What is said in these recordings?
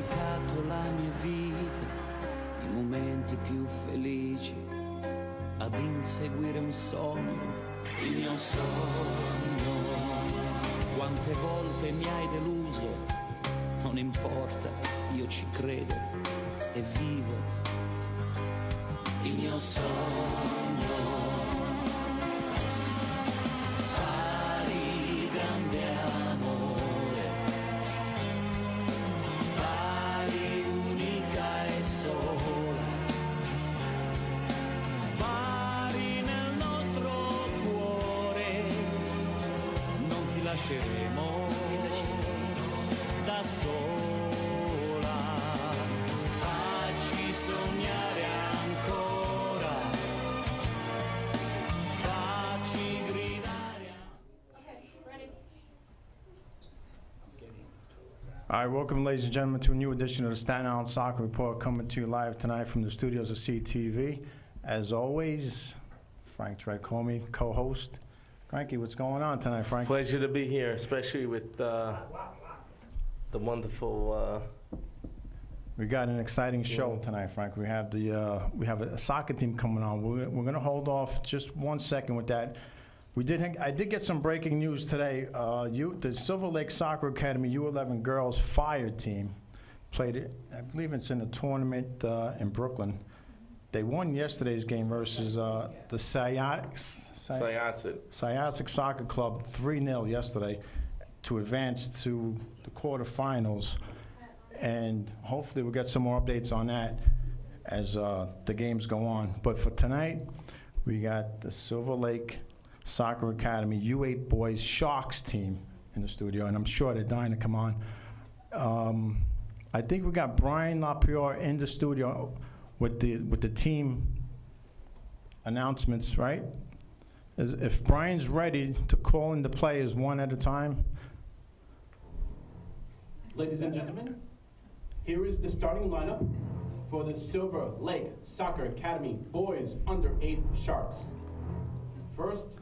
dedicato la mia vita, i momenti più felici, ad inseguire un sogno, il mio sogno. Quante volte mi hai deluso, non importa, io ci credo e vivo il mio sogno. Pari grande amore, pari unica e sola, pari nel nostro cuore, non ti lasceremo da sola, facci sognare ancora, facci gridare. Okay, ready? All right, welcome, ladies and gentlemen, to a new edition of the Staten Island Soccer Report, coming to you live tonight from the studios of CTV. As always, Frank Tricomi, co-host. Frankie, what's going on tonight, Frank? Pleasure to be here, especially with the wonderful. We got an exciting show tonight, Frank. We have a soccer team coming on. We're going to hold off just 1 second with that. I did get some breaking news today. The Silver Lake Soccer Academy U11 girls fire team played, I believe it's in a tournament in Brooklyn. They won yesterday's game versus the Syosset Soccer Club 3-0 yesterday to advance to the quarterfinals. And hopefully we'll get some more updates on that as the games go on. But for tonight, we got the Silver Lake Soccer Academy U8 boys Sharks team in the studio, and I'm sure they're dying to come on. I think we got Brian LaPriore in the studio with the team announcements, right? If Brian's ready to call in the players one at a time. Ladies and gentlemen, here is the starting lineup for the Silver Lake Soccer Academy Boys Under-8 Sharks. First,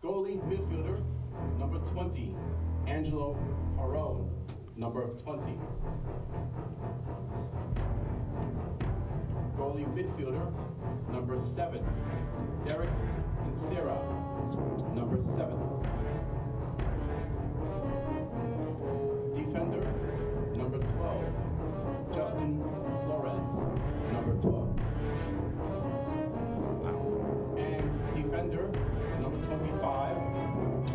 goalie midfielder, number 20, Angelo Harone, number 20. Goalie midfielder, number 7, Derek Insera, number 7. Defender, number 12, Justin Flores, number 12. And defender, number 25,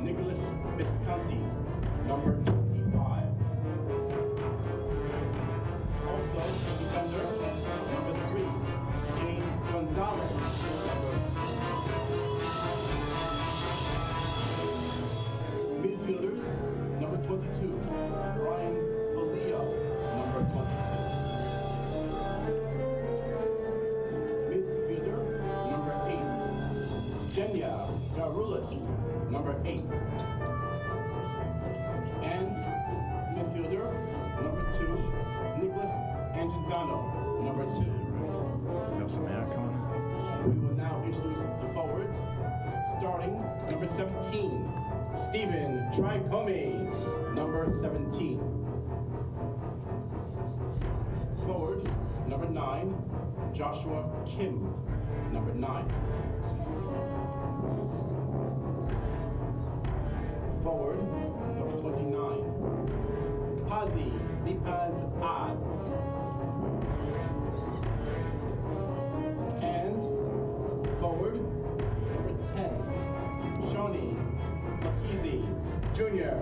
Nicholas Visconti, number 25. Also, defender, number 3, Shane Gonzalez, midfielders, number 22, Brian Bolillo, number 22. Midfielder, number 8, Genia Garulis, number 8. And midfielder, number 2, Nicholas Angenzano, number 2. Feel some air coming in? We will now introduce the forwards, starting number 17, Stephen Tricomi, number 17. Forward, number 9, Joshua Kim, number 9. Forward, number 29, Pazi Lipaz Az. And forward, number 10, Shawnee Makizi Jr.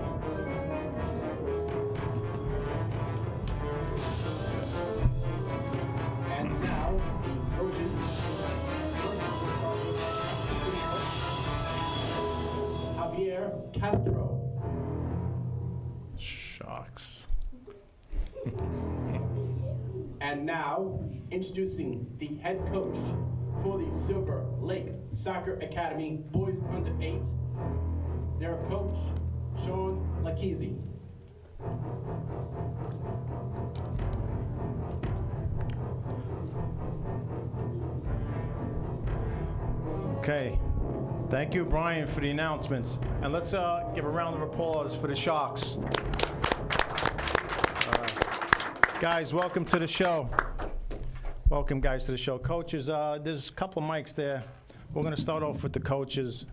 And now, the Trojans, first assistant coach, Javier Castro. Sharks. And now, introducing the head coach for the Silver Lake Soccer Academy Boys Under-8, their coach, Sean Lakizi. Okay. Thank you, Brian, for the announcements. And let's give a round of applause for the Sharks. All right. Guys, welcome to the show. Welcome, guys, to the show. Coaches, there's a couple of mics there. We're going to start off with the coaches.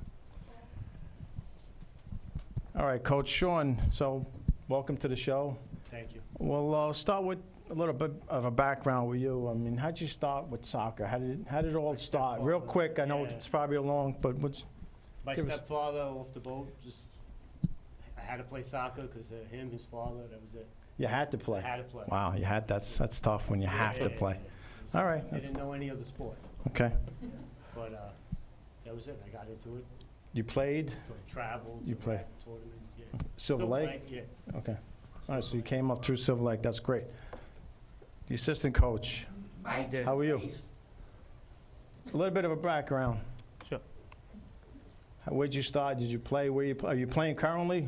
All right, Coach Sean, so welcome to the show. Thank you. We'll start with a little bit of a background with you. I mean, how'd you start with soccer? How did it all start? Real quick, I know Yeah. it's probably long, but My Give us- stepfather off the boat, just, I had to play soccer because of him, his father, that was it. you had to I play. had to play. Wow, you had that's tough when you have to play. Yeah. All right. I didn't know any other sport, Okay. but that was it. I got into it, You played from travel You to play. rec tournaments, yeah. Silver Still Lake? play, yeah. Okay. All right, so you came up through Silver Lake. That's great. The assistant coach, I did. how are you? A little bit of a background. Sure. Where'd you start? Did you play? Are you playing currently?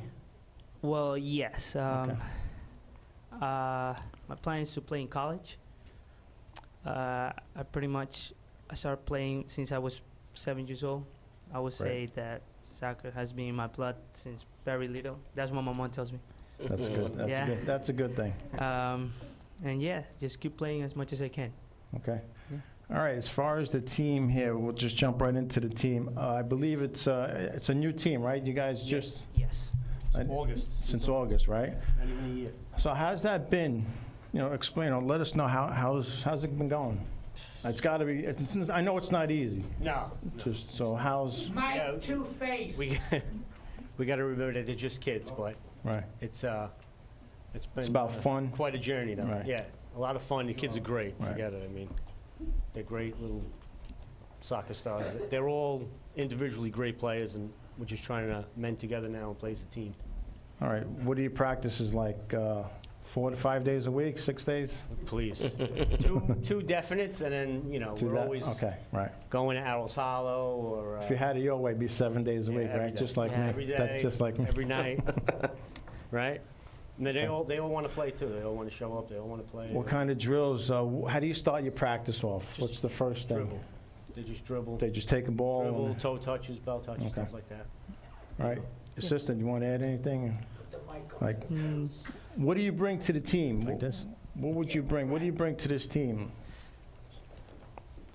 Well, yes. Okay. My plan is to play in college. I started playing since I was 7 years old. I would say that soccer has been in my blood since very little. That's what my mom tells me. That's good. That's Yeah. good. That's a good thing. And yeah, just keep playing as much as I can. Okay. Yeah. All right. As far as the team here, we'll just jump right into the team. I believe it's a new team, right? You guys just Yes. August. since August, right? Not even a year. So how's that been? You know, explain. Let us know how's it been going. It's got to be. I know it's not easy. No. Just so how's Yeah, we got to remember that they're just kids, but right? it's been. It's about fun. Quite a journey, though. Right. Yeah, a lot of fun. The kids are great Right. together. I mean, they're great little soccer stars. They're all individually great players, and we're just trying to mend together now and play as a team. All right. What do your practices like? 4 to 5 days a week, 6 days? Please, two definites, and then we're always Okay, right. going to Arrows Hollow or If you had it your way, it'd be 7 days a yeah, week, every right? day. Just like Yeah. me. every day, That's just like me. every night, right? And then they all want to play too. They all want to show up. They all want to play. What kind of drills? How do you start your practice off? What's the first thing? Dribble. They just dribble. They just take a ball. Dribble, And, toe touches, bell touches, Okay. stuff like that. right. Assistant, you want to add anything? Like, what do you bring to the team? Like this. What would you bring? What do you bring to this team?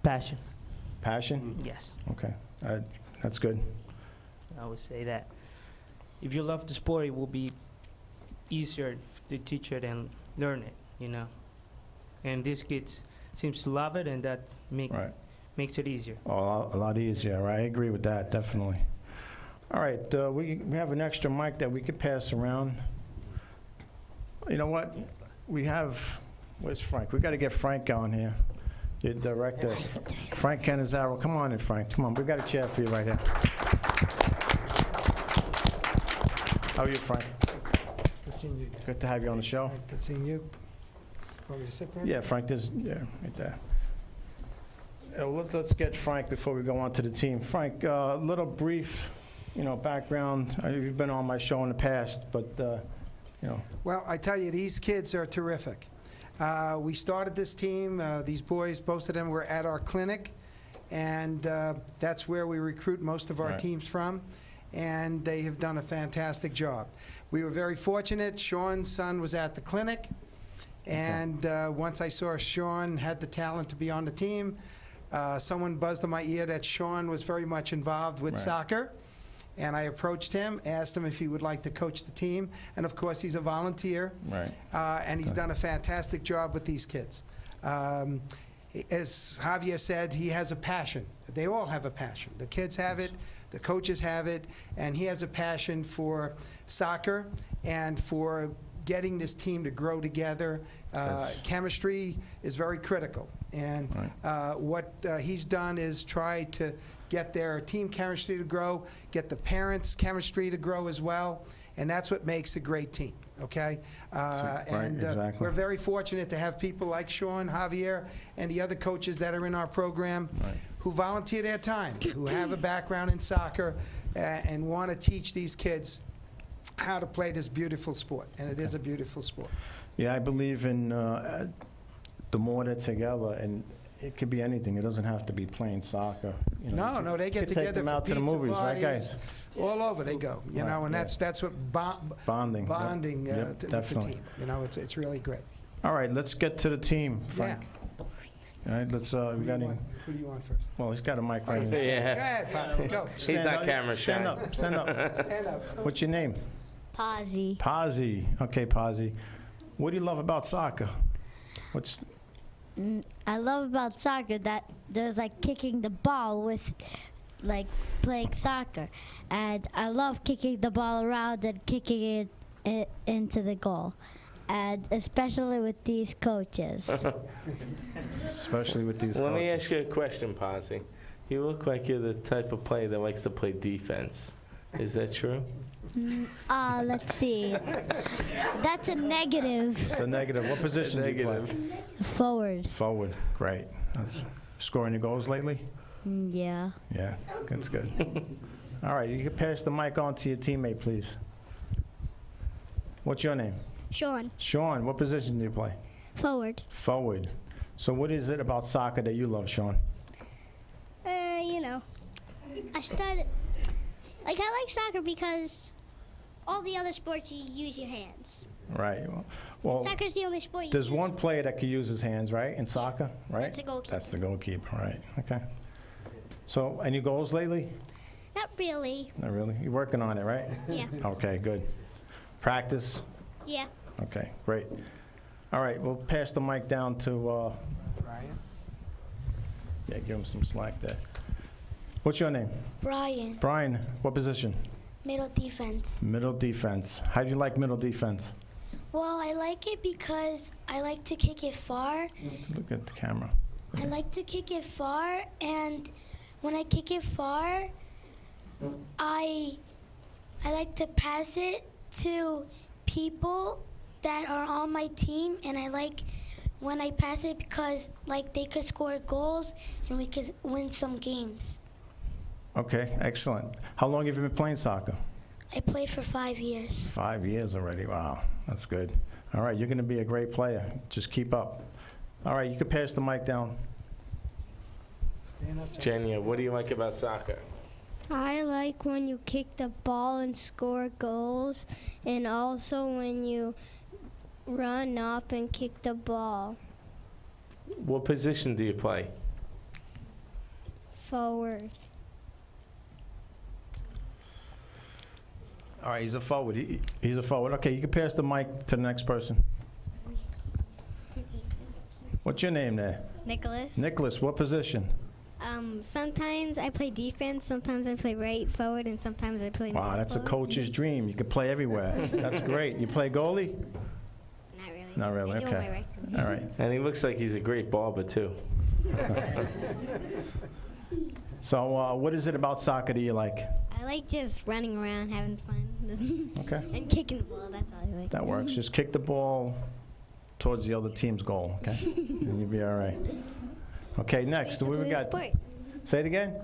Passion. Passion? Yes. Okay. That's good. I would say that. If you love the sport, it will be easier to teach it and learn it, And these kids seems to love it, and that Right. makes it easier. Oh, a lot easier, right? I agree with that, definitely. All right, we have an extra mic that we could pass around. You know what? Where's Frank? We got to get Frank on here. Your director, Frank Canizaro. Come on in, Frank. Come on, we got a chair for you right here. How are you, Frank? Good seeing you. Good to have you on the show. Good seeing you. Want me to sit there? Yeah, Frank, right there. Let's get Frank before we go on to the team. Frank, a little brief, background. You've been on my show in the past, but, Well, I tell you, these kids are terrific. We started this team, these boys, most of them were at our clinic, and that's where we recruit most of our Right. teams from, and they have done a fantastic job. We were very fortunate. Sean's son was at the clinic, and once I saw Sean had the talent to be on the team, someone buzzed in my ear that Sean was very much involved with Right. soccer. And I approached him, asked him if he would like to coach the team. And of course, he's a volunteer. right. And he's done a fantastic job with these kids. As Javier said, he has a passion. They all have a passion. The kids have it, the coaches have it, and he has a passion for soccer and for getting this team to grow together. Chemistry is very critical. And what he's done is try to get their team chemistry to grow, get the parents' chemistry to grow as well, and that's what makes a great team, okay? Exactly. We're very fortunate to have people like Sean, Javier, and the other coaches that are in our program who volunteer their time, who have a background in soccer, and want to teach these kids how to play this beautiful sport, and it is a beautiful sport. Yeah, I believe in the more they're together, and it could be anything. It doesn't have to be playing soccer. No, they get You could take together them for out to the pizza movies, right, parties. guys? All over they go, Right, and yeah. that's what Bonding. bonding Yep, with the definitely. team. It's really great. All right, let's get to the team, Frank. All right, let's, we got any, Who do you want first? well, he's got a mic Oh, right he's- here. Yeah. Go ahead, Posse, go. He's not camera shy. Stand up, stand up. Stand up. What's your name? Posy. Posy. Okay, Posy. What do you love about soccer? What's, I love about soccer that there's like kicking the ball with like playing soccer. And I love kicking the ball around and kicking it into the goal. And especially with these coaches. especially with these Let me coaches? ask you a question, Posse. You look like you're the type of player that likes to play defense. Is that true? Let's see. That's a negative. It's a negative. What position do you play? Negative. Forward. Forward. Great. That's scoring your goals lately? Yeah. Yeah, that's good. All right, you can pass the mic on to your teammate, please. What's your name? Sean. Sean, what position do you play? Forward. Forward. So what is it about soccer that you love, Sean? You know, I started, I like soccer because all the other sports you use your hands. Right. Well, Soccer's the only sport you there's use. one player that can use his hands, right, in soccer, right? That's the goalkeeper. That's the goalkeeper, right. Okay. So any goals lately? Not really. Not really. You're working on it, right? Yeah. Okay, good. Practice? Yeah. Okay, great. All right, we'll pass the mic down to, Brian? yeah, give him some slack there. What's your name? Brian. Brian, what position? Middle defense. Middle defense. How do you like middle defense? Well, I like it because I like to kick it far. Look at the camera. I like to kick it far, and when I kick it far, I like to pass it to people that are on my team, and I like when I pass it because like they could score goals and we could win some games. Okay, excellent. How long have you been playing soccer? I played for 5 years. 5 years already. Wow, that's good. All right, you're going to be a great player. Just keep up. All right, you can pass the mic down. Stand up. Jenya, what do you like about soccer? I like when you kick the ball and score goals, and also when you run up and kick the ball What position do you play? forward. All right, he's a forward. He's a forward. Okay, you can pass the mic to the next person. What's your name there? Nicholas. Nicholas, what position? Sometimes I play defense, sometimes I play right forward, and sometimes I play Wow, that's a coach's dream. You can play everywhere. That's great. You play goalie? Not really. Not really, I do okay. my right. All right. And he looks like he's a great barber, too. So what is it about soccer that you like? I like just running around, having fun, Okay, and kicking the ball. That's all I like. that works. Just kick the ball towards the other team's goal, okay? And you'll be all right. Okay, next, what we got? Sport. Say it again?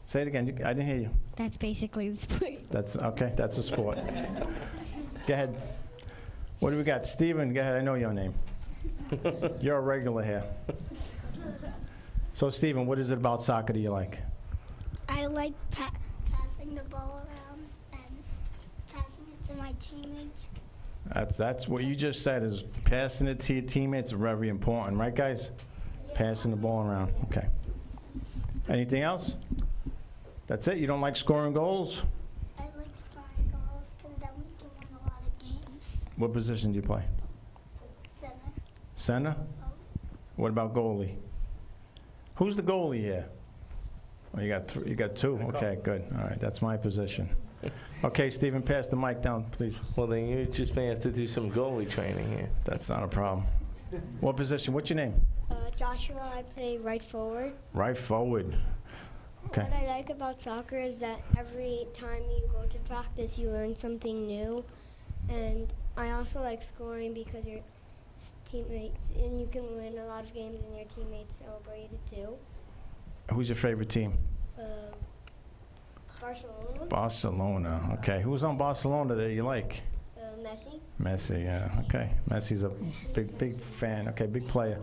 Say it again. I didn't hear you. That's basically the sport. That's, okay, that's a sport. Go ahead. What do we got? Steven, go ahead. I know your name. You're a regular here. So, Steven, what is it about soccer that you like? I like passing the ball around and passing it to my teammates. That's what you just said, is passing it to your teammates is very important, right, guys? Passing the ball around. Okay. Anything else? That's it? You don't like scoring goals? I like scoring goals because then we can win a lot of games. What position do you play? Center. Center? What about goalie? Who's the goalie here? Oh, you got two? Okay, good. All right, that's my position. Okay, Stephen, pass the mic down, please. Well, then you just may have to do some goalie training here. That's not a problem. What position? What's your name? Joshua, I play right forward. Right forward. Okay. What I like about soccer is that every time you go to practice, you learn something new. And I also like scoring because your teammates, and you can win a lot of games and your teammates celebrate it too. Who's your favorite team? Barcelona, Barcelona. Okay. Who's on Barcelona that you like? Messi. Messi, yeah. Okay. Messi's a big fan. Okay, big player.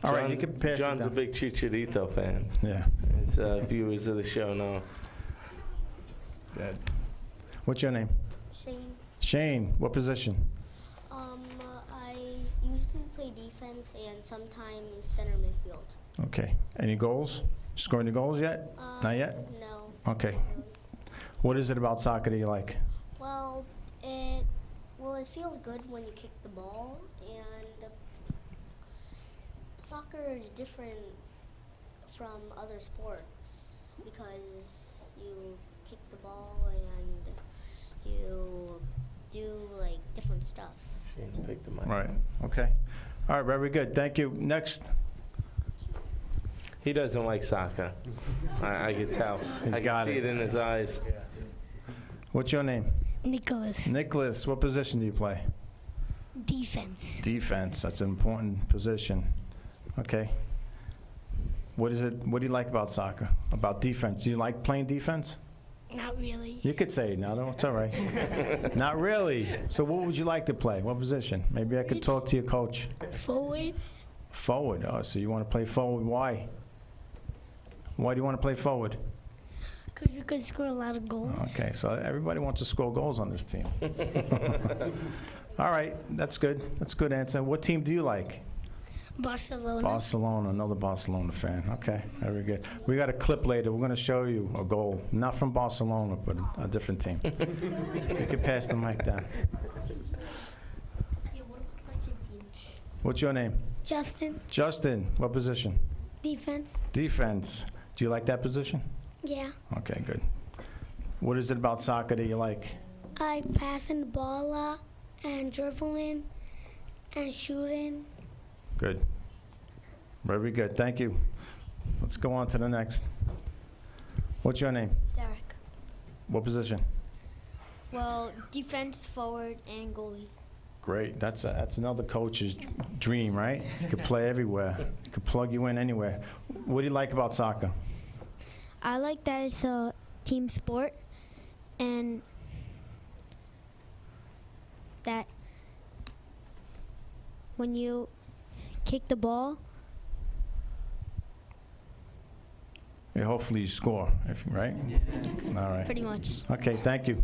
All right, you can pass John's it a down. big Chicharito fan. Yeah. As viewers of the show know. Good. What's your name? Shane. Shane. What position? I play defense and sometimes center midfield. Okay. Any goals? Scoring the goals yet? Not yet? No. Okay. What is it about soccer that you like? Well, it feels good when you kick the ball, and soccer is different from other sports because you kick the ball and you do like different stuff. She didn't pick the mic. Right. Okay. All right. Very good. Thank you. Next. He doesn't like soccer. I could tell. He's I got can see it. it in his eyes. What's your name? Nicholas. Nicholas. What position do you play? Defense. Defense. That's an important position. Okay. What is it? What do you like about soccer? About defense? Do you like playing defense? Not really. You could say it now. It's all right. Not really. So what would you like to play? What position? Maybe I could talk to your coach. Forward. Forward. Oh, so you want to play forward? Why? Why do you want to play forward? Because you could score a lot of goals. Okay, so everybody wants to score goals on this team. All right, that's good. That's a good answer. What team do you like? Barcelona. Barcelona, another Barcelona fan. Okay, very good. We got a clip later. We're going to show you a goal, not from Barcelona, but a different team. You can pass the mic down. What's your name? Justin. Justin, what position? Defense. Defense. Do you like that position? Yeah. Okay, good. What is it about soccer that you like? I like passing the ball a lot and dribbling and shooting. Good. Very good. Thank you. Let's go on to the next. What's your name? Derek. What position? Well, defense, forward, and goalie. Great. That's another coach's dream, right? You could play everywhere. You could plug you in anywhere. What do you like about soccer? I like that it's a team sport, and that when you kick the ball, Yeah, hopefully you score, right? All right. pretty much. Okay, thank you.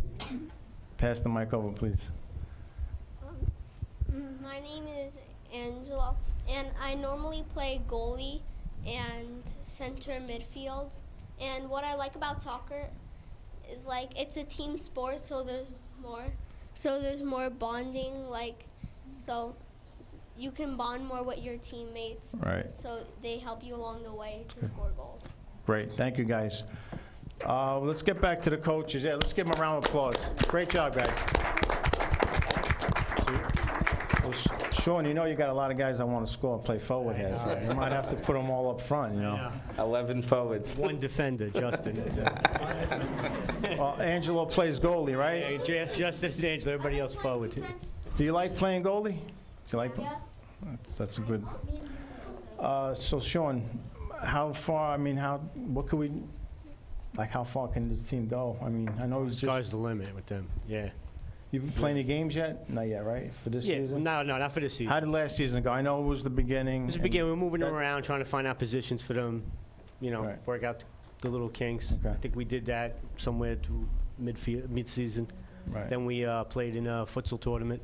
Pass the mic over, please. My name is Angela, and I normally play goalie and center midfield. And what I like about soccer is like it's a team sport, so there's more bonding. So you can bond more with your teammates. Right. So they help you along the way to score goals. Great. Thank you, guys. Let's get back to the coaches. Yeah, let's give them a round of applause. Great job, guys. Well, Sean, you know you got a lot of guys that want to score and play forward here, so you might have to put them all up front, you know. 11 forwards. One defender, Justin. That's it. Angelo plays goalie, right? Yeah, Justin and Angela, everybody else forward. Do you like playing goalie? Do you like? That's a good. So Sean, how far? What could we? Like, how far can this team go? I mean, I know it's Sky's the limit with them. Yeah. You been playing any games yet? Not yet, right? For this season? No, not for this season. How did last season go? I know it was the beginning. It was the beginning. We were moving them around, trying to find out positions for them. Right. Work out the little kinks. Okay. I think we did that somewhere to mid-season. Right. Then we played in a futsal tournament.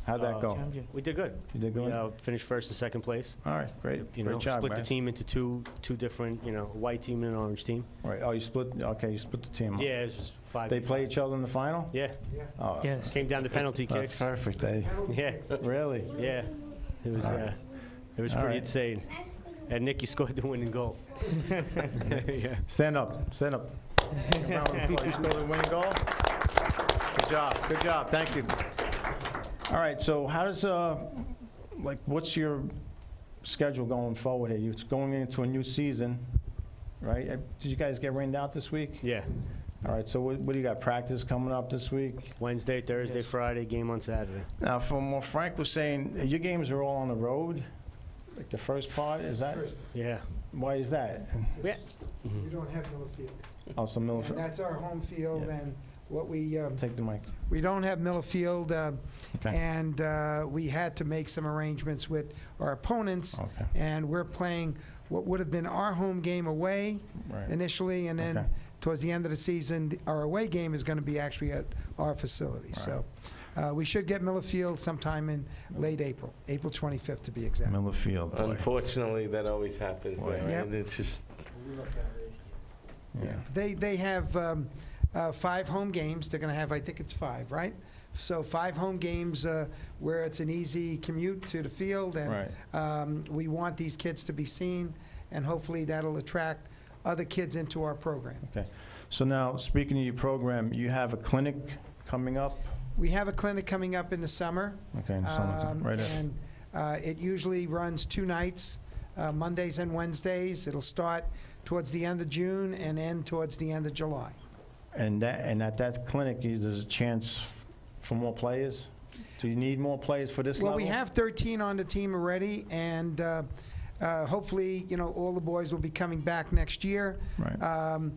How'd that go? We did good. You did good? We finished first and second place. All right, great. Great job, split the guys. team into two different, white team and an orange team. Right. Oh, you split. Okay, you split the team up. Yeah, it was 5. They play each other in the final? Yeah. Oh, Yes. Came down to penalty that's kicks. perfect. Yeah. Really? Yeah. It was. It was All pretty right. insane. And Nicky scored the winning goal. Yeah. Stand up. Stand up. You scored the winning goal. Good job. Good job. Thank you. All right. So how does what's your schedule going forward here? It's going into a new season, right? Did you guys get rained out this week? Yeah. All right. So what do you got? Practice coming up this week? Wednesday, Thursday, Friday, game on Saturday. Now, from what Frank was saying, your games are all on the road. Like the first part, is that? Yeah. Why is that? Yeah. We don't have Miller Field. Oh, so Miller. And that's our home field, Yeah. and what we, Take the mic. we don't have Miller Field, Okay. and we had to make some arrangements with our opponents, Okay. and we're playing what would have been our home game away Right. initially, and then Okay. towards the end of the season, our away game is going to be actually at our facility. So We should get Miller Field sometime in late April, April 25th to be exact. Miller Field, boy. Unfortunately, that always happens Boy. there. Yep. And it's just, Yeah. They have 5 home games. They're going to have, I think it's 5, right? So 5 home games where it's an easy commute to the field, and Right. we want these kids to be seen, and hopefully that'll attract other kids into our program. Okay. So now, speaking of your program, you have a clinic coming up? We have a clinic coming up in the summer. Okay, in the summertime, right at- And it usually runs 2 nights, Mondays and Wednesdays. It'll start towards the end of June and end towards the end of July. And at that clinic, there's a chance for more players? Do you need more players for this level? Well, we have 13 on the team already, and hopefully, all the boys will be coming back next year. Right.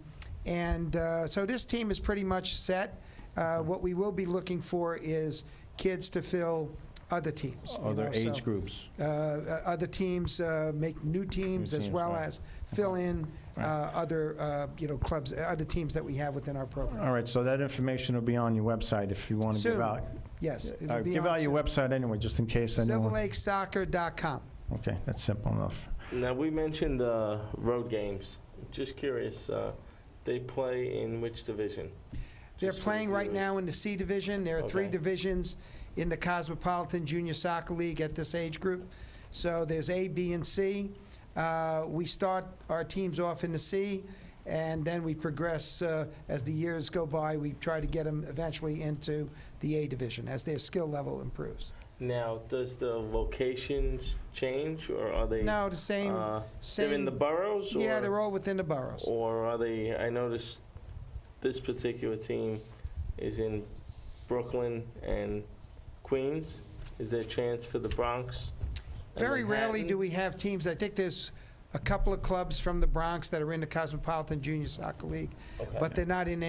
So this team is pretty much set. What we will be looking for is kids to fill other teams. Other age groups? Other teams, make new teams, as teams, well right. as fill in other, clubs, other teams that we have within our program. All right, so that information will be on your website if you want to give Soon. out. Yes. it'll be Give on out your soon. website anyway, just in case anyone. SilverLakeSoccer.com. Okay, that's simple enough. now we mentioned road games. Just curious, they play in which division? They're Just for playing the right viewers. now in the C division. There are 3 Okay. divisions in the Cosmopolitan Junior Soccer League at this age group. So there's A, B, and C. We start our teams off in the C, and then we progress as the years go by. We try to get them eventually into the A division as their skill level improves. Now, does the location change, or are they? No, the same. They're in the boroughs? Or, Yeah, they're all within the boroughs. Or are they, I noticed this particular team is in Brooklyn and Queens. Is there a chance for the Bronx? and Very rarely Manhattan? do we have teams. I think there's a couple of clubs from the Bronx that are in the Cosmopolitan Junior Soccer League, Okay. but they're not in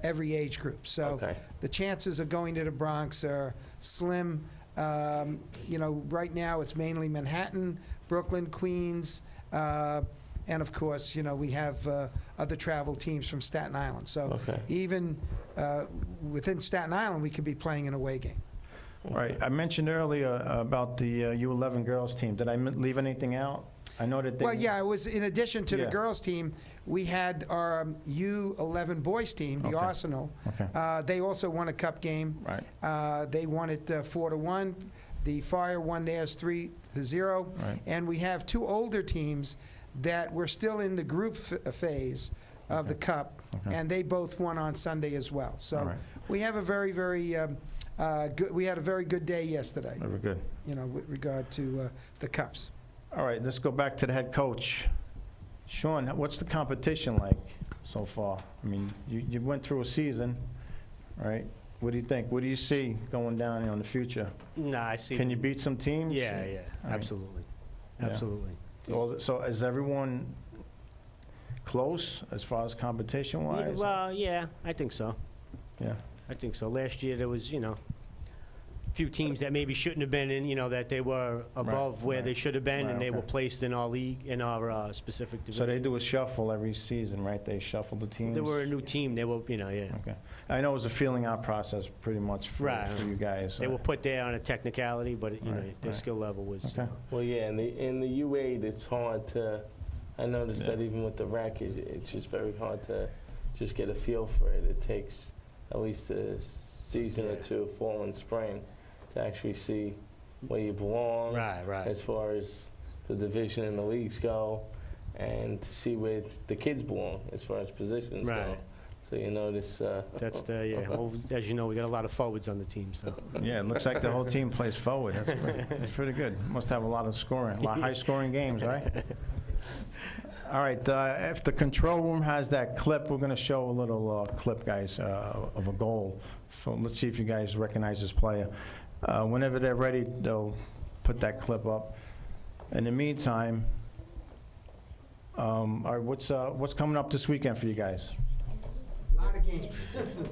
every age group. So Okay. the chances of going to the Bronx are slim. Right now it's mainly Manhattan, Brooklyn, Queens, and of course, we have other travel teams from Staten Island. So Okay. even within Staten Island, we could be playing an away game. Right, I mentioned earlier about the U11 girls team. Did I leave anything out? I know that they. Well, yeah, it was in addition to the Yeah. girls' team, we had our U11 boys team, the Okay. Arsenal. Okay. They also won a cup game. Right. They won it 4-1. The Fire won theirs 3-0. Right. And we have 2 older teams that were still in the group phase of the cup, Okay. and they both won on Sunday as well. So All right. we have a very, very good. We had a very good day yesterday. Very good. With regard to the cups. All right, let's go back to the head coach. Sean, what's the competition like so far? I mean, you went through a season, right? What do you think? What do you see going down in the future? Nah, I see. Can you beat some teams? Yeah, All right. absolutely. Yeah. Absolutely. So is everyone close as far as competition-wise? Well, yeah, I think so. Yeah. I think so. Last year, there was, a few teams that maybe shouldn't have been in, that they were above where they should have been, Right, and they okay. were placed in our league, in our specific division. So they do a shuffle every season, right? They shuffle the teams? They were a new team. They were, yeah. Okay. I know it was a feeling out process pretty much for Right. you guys. They were put there on a technicality, but, Right, their right. skill level was, Okay. Well, yeah, in the U8, it's hard to. I noticed that even with the rec, it's just very hard to just get a feel for it. It takes at least a season or two, fall and spring, to actually see where you belong. Right. As far as the division and the leagues go, and to see where the kids belong as far as positions go. Right. So you notice. That's well, as you know, we got a lot of forwards on the team, so. Yeah, it looks like the whole team plays forward. That's pretty good. Must have a lot of scoring, a lot of high-scoring games, right? All right, if the control room has that clip, we're going to show a little clip, guys, of a goal. So let's see if you guys recognize this player. Whenever they're ready, they'll put that clip up. In the meantime, all right, what's coming up this weekend for you guys? A lot of games.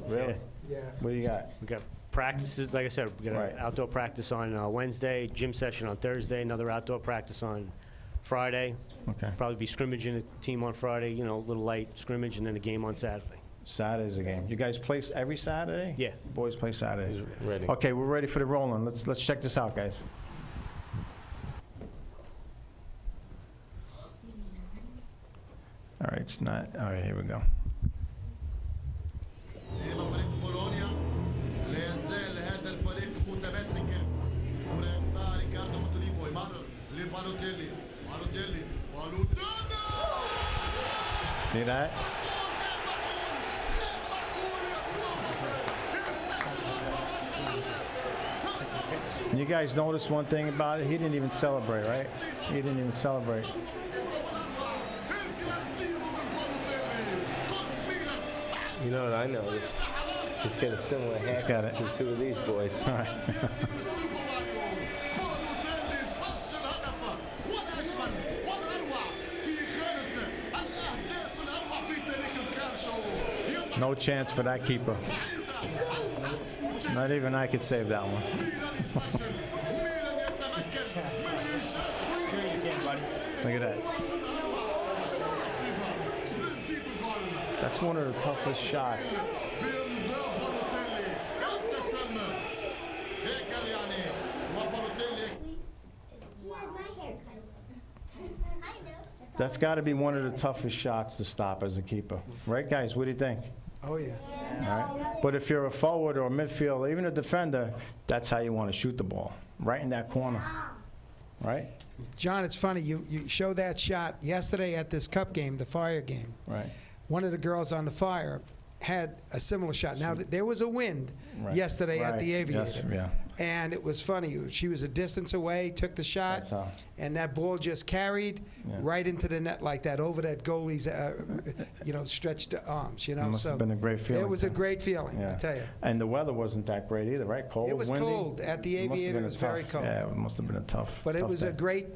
Really? Yeah. What do you got? We got practices, like I said, we got Right. an outdoor practice on Wednesday, gym session on Thursday, another outdoor practice on Friday. Okay. Probably be scrimmaging a team on Friday, a little light scrimmage, and then a game on Saturday. Saturday's a game. You guys play every Saturday? Yeah. Boys play Saturdays. He's ready. Okay, we're ready for the rolling. Let's check this out, guys. All right, it's not. All right, here we go. إلى فريق بولونيا لا يزال هذا الفريق متماسكا ورينتا ريكاردو مونتوليفو يمرر لبالوتيلي بالوتيلي See that? You guys notice one thing about it? He didn't even celebrate, right? He didn't even celebrate. You know what I noticed? He's got a similar He's got hat it. to two of these boys. All right. No chance for that keeper. Not even I could save that one. Look at that. That's one of the toughest shots. That's got to be one of the toughest shots to stop as a keeper. Right, guys? What do you think? Oh, yeah. All right. But if you're a forward or a midfielder, even a defender, that's how you want to shoot the ball, right in that corner. Right? John, it's funny. You showed that shot yesterday at this cup game, the Fire game. Right. One of the girls on the Fire had a similar shot. Now, there was a wind Right. yesterday at the Right. Aviator. Yes, yeah. And it was funny. She was a distance away, took the shot, That's how. and that ball just carried Yeah. right into the net like that, over that goalie's, stretched arms, It must have been a great feeling. It was a too. great feeling, Yeah. I tell you. And the weather wasn't that great either, right? Cold, It was windy? cold. At the It must have Aviator, been it a was very tough- cold. Yeah, it must have been a tough. But it tough was a day. great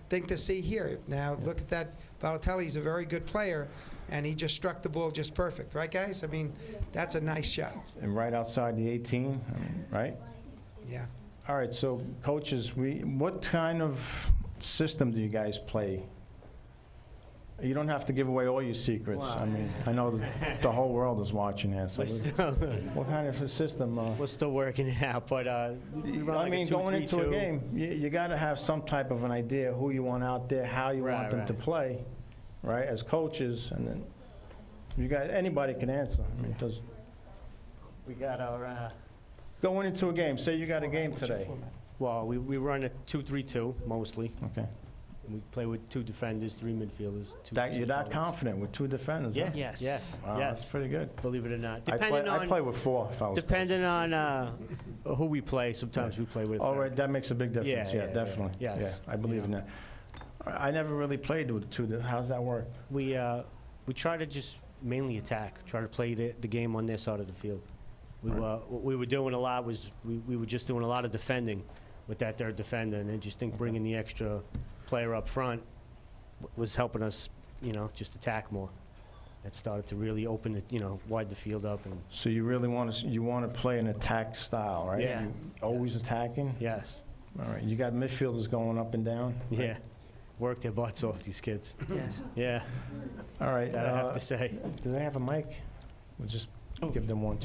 thing to see here. Now, look at that. Balotelli's a very good player, and he just struck the ball just perfect. Right, guys? I mean, that's a nice shot. And right outside the 18, right? Yeah. All right, so coaches, what kind of system do you guys play? You don't have to give away all your secrets. I mean, I know the whole world is watching here. So We're still, what kind of a system? we're still working it out, but we run I like mean, a going into a 2-3-2. game, you got to have some type of an idea who you want out there, how you want Right, them to right. play, right? As coaches, and then you guys, anybody can answer. I mean, We got our, going into a game, say you got a game today. well, we run a 2-3-2 mostly. Okay. And we play with 2 defenders, 3 midfielders, 2 You're that forwards. confident with 2 defenders, huh? Yeah, Yes. yes, Wow, that's yes. pretty good. Believe it or not. I play with 4 if I was. Depending on who we play, sometimes we play with a All third. right, that makes a big difference, Yeah, yeah, yeah, definitely. yeah. Yes. Yeah, I believe in that. I never really played with 2. How's that work? We try to just mainly attack, try to play the game on their side of the field. What we were doing a lot was we were just doing a lot of defending with that third defender, and I just think bringing the extra player up front was helping us, just attack more. That started to really open it, widen the field up. And So you really want to play an attack style, right? Yeah. You always attacking? yes, All right, you got midfielders going up and down? yeah, work their butts off, these kids. Yes. Yeah, All right. that I have to say. Do they have a mic? We'll just give them one,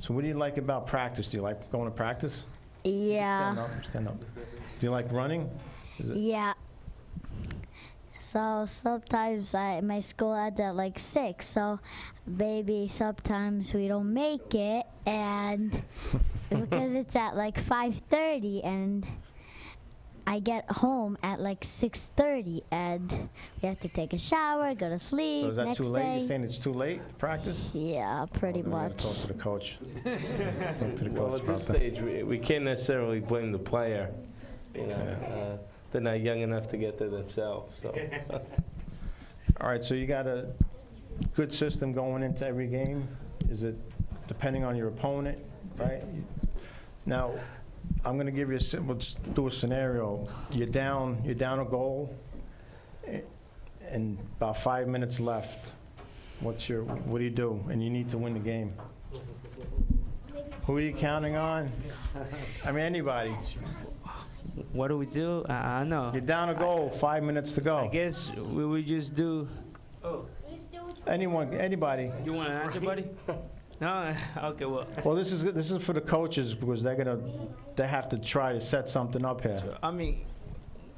So what do you like about practice? Do you like going to practice? Yeah. Stand up. Do you like running? Yeah. So sometimes my school ends at like 6, so maybe sometimes we don't make it, and because it's at like 5:30, and I get home at like 6:30, and we have to take a shower, go to sleep. So is that next too late? day. You're saying it's too late to practice? Yeah, pretty Then we gotta much. Talk to the coach. Talk to the Well, coach at about this that. stage, we can't necessarily blame the player. They're not young enough to get to themselves. So. All right, so you got a good system going into every game? Is it depending on your opponent, right? Now, I'm going to give you let's do a scenario. You're down a goal, and about 5 minutes left. What do you do? And you need to win the game. Who are you counting on? I mean, anybody. What do we do? I don't know. You're down a goal, 5 minutes to go. I guess we would just do. Anyone, anybody. You want to answer, buddy? No? Okay, well. Well, this is for the coaches because they have to try to set something up here. I mean,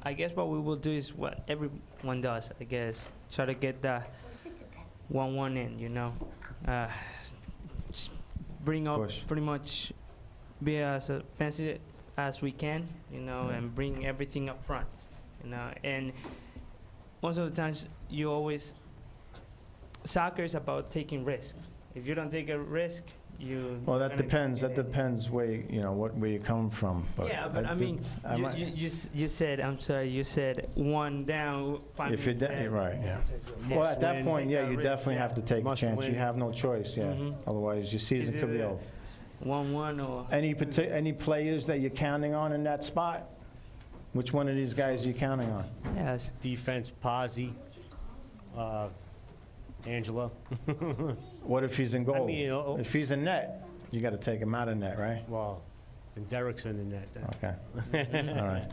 I guess what we will do is what everyone does, I guess. Try to get the 1-1 in, you know. Just bring up Push. pretty much, be as offensive as we can, you know, and bring everything up front, you know. And most of the times, soccer is about taking risks. If you don't take a risk, Well, that depends. That depends where where you come from. But yeah, but I mean, you said, I'm sorry, you said 1 down, 5 if you're minutes left. right, yeah. Well, at that point, yeah, you definitely have to take a Must chance. win. You have no choice, yeah. Otherwise, your season Is could be it over. 1-1 or Any players that you're counting on in that spot? Which one of these guys are you counting on? yes. Defense, Pazzi, Angelo. What if he's in goal? I mean, If he's in net, you got to take him out of net, right? Well, and Derek's in that. Okay. All right.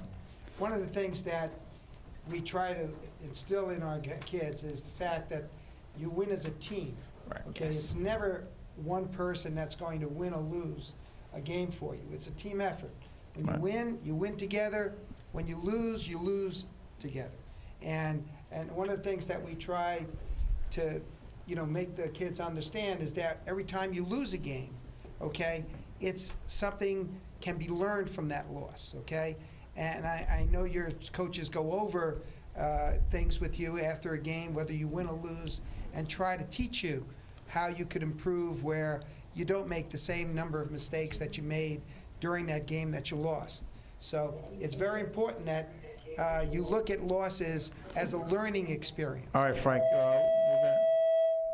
One of the things that we try to instill in our kids is the fact that you win as a team. Right. Okay, it's never one person that's going to win or lose a game for you. It's a team effort. When you win together. When you lose together. And one of the things that we try to, make the kids understand is that every time you lose a game, okay, it's something can be learned from that loss, okay? And I know your coaches go over things with you after a game, whether you win or lose, and try to teach you how you could improve where you don't make the same number of mistakes that you made during that game that you lost. So it's very important that you look at losses as a learning experience. All right, Frank.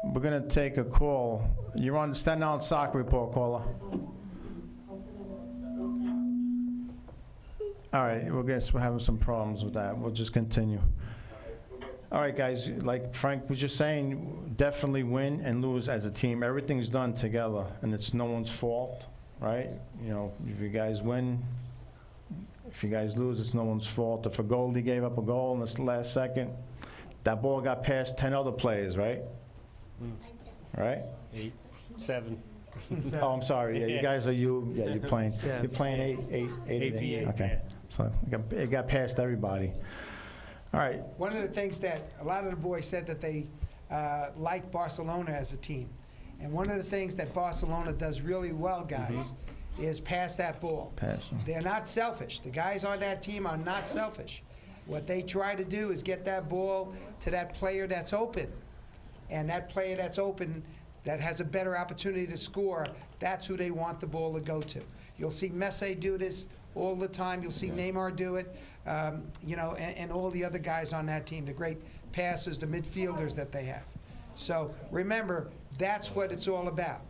We're gonna take a call. You're on the Staten Island Soccer Report, caller. All right, we're having some problems with that. We'll just continue. All right, guys. Like Frank was just saying, definitely win and lose as a team. Everything's done together, and it's no one's fault, right? If you guys win. If you guys lose, it's no one's fault. If a goalie gave up a goal in the last second, that ball got past 10 other players, right? Right? 8, 7. Oh, I'm sorry. Yeah, you guys are you're playing. Yeah. You're playing 8 8v8, Okay. yeah. So it got past everybody. All right. One of the things that a lot of the boys said that they like Barcelona as a team. And one of the things that Barcelona does really well, guys, is pass that ball. Pass. They're not selfish. The guys on that team are not selfish. What they try to do is get that ball to that player that's open. And that player that's open, that has a better opportunity to score, that's who they want the ball to go to. You'll see Messi do this all the time. You'll see Neymar do it, and all the other guys on that team, the great passers, the midfielders that they have. So remember, that's what it's all about.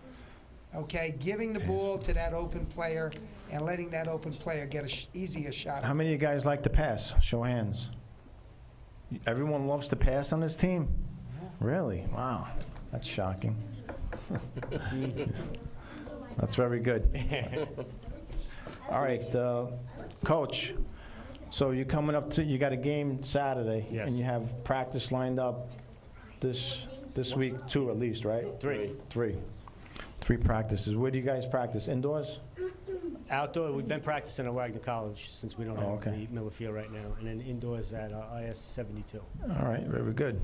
Okay, giving the ball to that open player and letting that open player get an easier shot. How many of you guys like to pass? Show of hands. Everyone loves to pass on this team? Really? Wow. That's shocking. That's very good. All right, Coach, so you're coming up you got a game Saturday. Yes. And you have practice lined up this week, 2 at least, right? 3. 3 practices. Where do you guys practice? Indoors? Outdoor, we've been practicing at Wagner College since we don't have okay. the Miller Field right now. And then indoors at IS 72. All right, very good.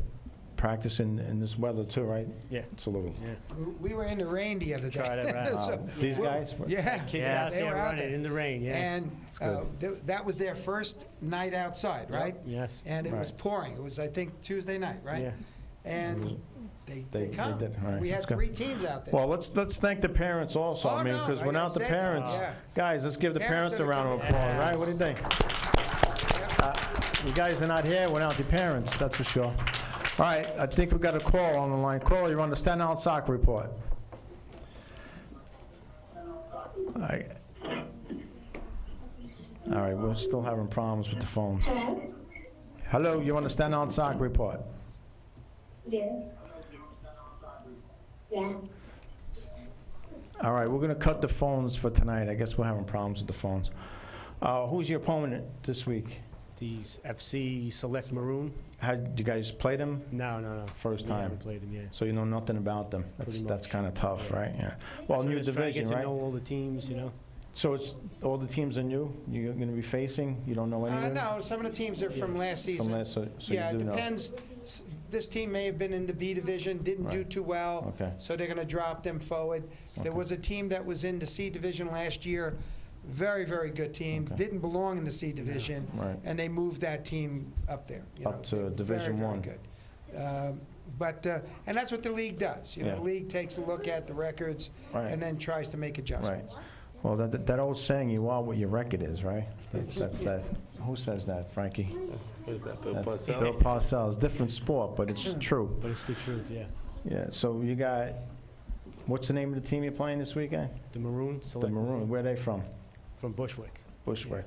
Practice in this weather too, right? Yeah. It's a little. Yeah. We were in the rain the other day. Tried it out. So, These guys? Yeah. Kids out they there were out running there. in the rain, yeah. And that was their first night outside, right? Yes. And it was Right. pouring. It was, I think, Tuesday night, right? Yeah. And they come. did. All right, We had that's good. 3 teams out there. Well, let's thank the parents also. Oh, I mean, no, because I without the said that. parents, Yeah. guys, let's give the Parents parents are a the round of commitment. applause, right? What do you think? You guys are not here without your parents, that's for sure. All right, I think we got a call on the line. Call, you're on the Staten Island Soccer Report. All right, we're still having problems with the phones. Hello, you're on the Staten Island Soccer Report. Yeah. All right, we're going to cut the phones for tonight. I guess we're having problems with the phones. Who's your opponent this week? These FC Select Maroon. Had you guys played them? No. First We time. haven't played them yet. So you know nothing about them. Pretty That's much. kind of tough, right? Yeah. Well, new Just trying to division, get to right? know all the teams, you know. So it's all the teams are new. You're going to be facing. You don't know any of them. No, some of the teams are from last season. So Yeah, you it do know. depends. This team may have been in the B division, didn't do Right. too well. Okay. So they're going to drop them forward. There Okay. was a team that was in the C division last year, very, very good team, Okay. didn't belong in the C division, Right. and they moved that team up there. You Up know, to they're Division very, One. very good. And that's what the league does. You know, Yeah. the league takes a look at the records Right. and then tries to make adjustments. Well, that old saying, "You are what your record is," right? That's that. Who says that, Frankie? Who's that, Bill That's Parcells? Bill Parcells. Different sport, but it's true. But it's the truth, yeah. Yeah. So you got. What's the name of the team you're playing this weekend? The Maroon The Select Maroon. Where are they from? from Bushwick. Bushwick.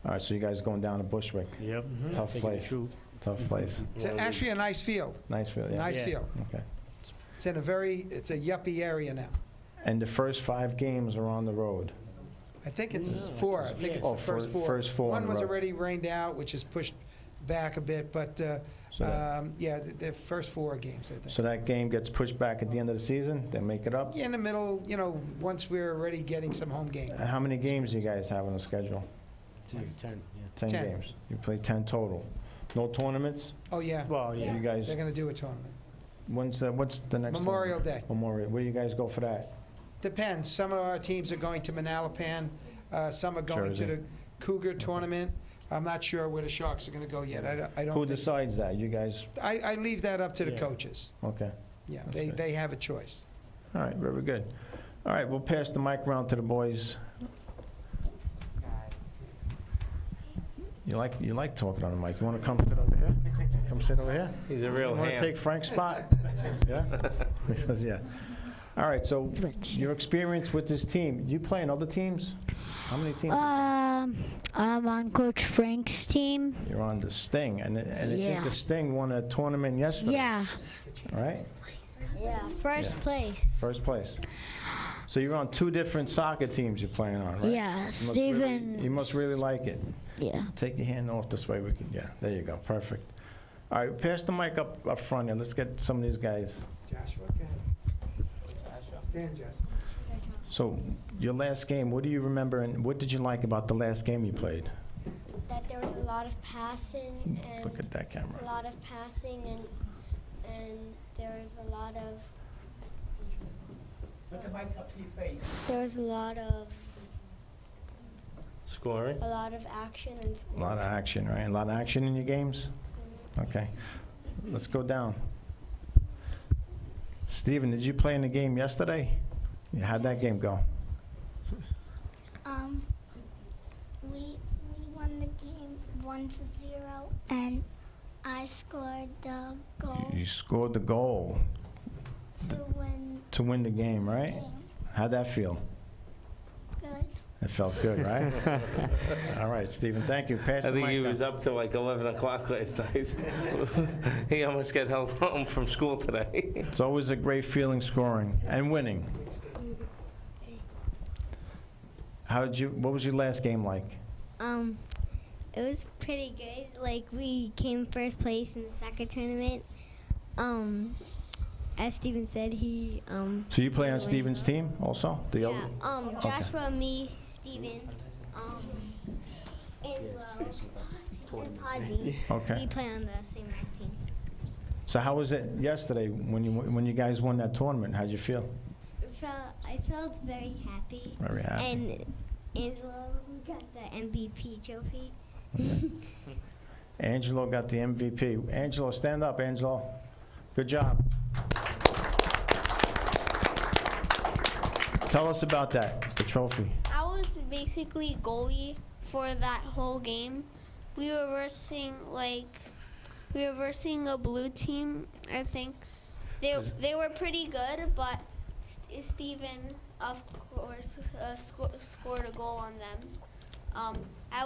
All right. So you guys going down to Bushwick? Yep. Tough Taking the place. truth. Tough place. It's actually a nice field, Nice field. Yeah. nice Yeah. field. Okay. It's a yuppie area now. And the first 5 games are on the road. I think it's 4. I think it's Oh, the first 4. first 4 One in a was row. already rained out, which is pushed back a bit, but, So that- yeah, the first 4 games, I think. So that game gets pushed back at the end of the season. They make it up. Yeah, in the middle, you know, once we're already getting some home games. How many games do you guys have on the schedule? 10, yeah. 10 10. games. You play 10 total. No tournaments? Oh, yeah, Well, yeah. You guys, they're going to do a tournament. what's the next Memorial tournament? Day. Memorial. Where do you guys go for that? Depends. Some of our teams are going to Manalapan. Some are going to Jersey. the Cougar tournament. I'm not sure where the Sharks are going to go yet. I don't Who think. decides that? You guys? I leave that up to the Yeah. coaches. Okay. Yeah, Okay. they have a choice. All right, very good. All right, we'll pass the mic around to the boys. You like talking on the mic. You want to come sit over here? Come sit over here? He's a real You want to ham. take Frank's spot? Yeah? He says, yeah. All right, so your experience with this team, you play in other teams? How many teams? I'm on Coach Frank's team. You're on the Sting, and I think Yeah. the Sting won a tournament yesterday, Yeah. right? Yeah. First Yeah. place. First place. So you're on 2 different soccer teams you're playing on, right? Yeah, You must Steven. you must really like it. Yeah. Take your hand off this way. We can. Yeah, there you go. Perfect. All right, pass the mic up front, and let's get some of these guys. Joshua, go ahead. Stand, Joshua. So, your last game, what do you remember, and what did you like about the last game you played? That there was a lot of passing and Look at that a camera. lot of passing and there was a lot of Put the mic up to your face. there was a lot of Scoring? action and A lot of action, right? A lot of action in your games? Mm-hmm. Okay. Let's go down. Steven, did you play in the game yesterday? Yeah, how'd that game go? We won the game 1-0, and I scored the goal You scored the goal to win to win the game, right? How'd that feel? good. It felt good, right? All right, Steven, thank you. Pass I the think mic he down. was up till like 11 o'clock last night. He almost got held home from school today. It's always a great feeling scoring and winning. What was your last game like? It was pretty good. Like, we came first place in the soccer tournament. As Steven said, he So you play on Steven's team also? The yeah. other- Joshua, me, Steven, Angelo, and Podgy. Okay. We play on the same team. So how was it yesterday when you guys won that tournament? How'd you feel? I felt very happy. Very happy. And Angelo got the MVP trophy. Angelo got the MVP. Angelo, stand up, Angelo. Good job. Tell us about that, the trophy. I was basically goalie for that whole game. We were versing a blue team. I think they were pretty good, but Steven, of course, scored a goal on them. I